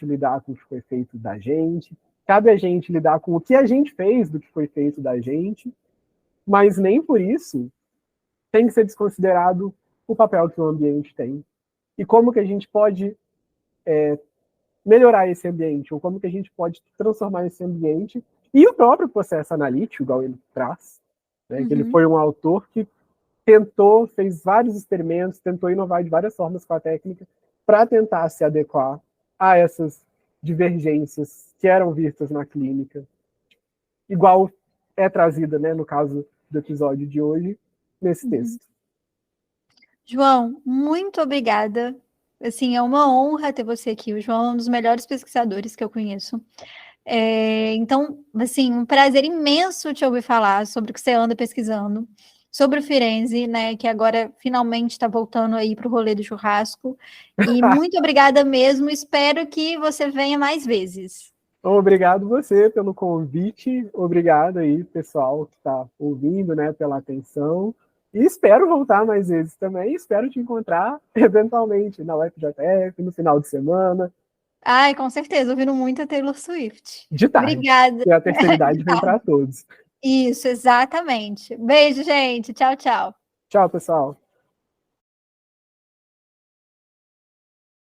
lidar com o que foi feito da gente, cabe a gente lidar com o que a gente fez do que foi feito da gente, mas nem por isso tem que ser desconsiderado o papel que o ambiente tem. E como que a gente pode melhorar esse ambiente, ou como que a gente pode transformar esse ambiente. E o próprio processo analítico, igual ele traz, né, que ele foi um autor que fez vários experimentos, tentou inovar de várias formas com a técnica para tentar se adequar a essas divergências que eram vistas na clínica, igual é trazida, né, no caso do episódio de hoje, nesse texto. João, muito obrigada. Assim, é uma honra ter você aqui. O João é um dos melhores pesquisadores que eu conheço. Então, assim, um prazer imenso te ouvir falar sobre o que você anda pesquisando, sobre o Ferenczi, né, que agora finalmente está voltando aí para o rolê do churrasco. E muito obrigada mesmo, espero que você venha mais vezes. Obrigado você pelo convite, obrigado aí, pessoal que está ouvindo, né, pela atenção. E espero voltar mais vezes também, espero te encontrar eventualmente na UFJF, no final de semana. Ai, com certeza, ouvindo muito a Taylor Swift. De tarde. Obrigada. E a terceira idade vem para todos. Isso, exatamente. Beijo, gente. Tchau, tchau. Tchau, pessoal.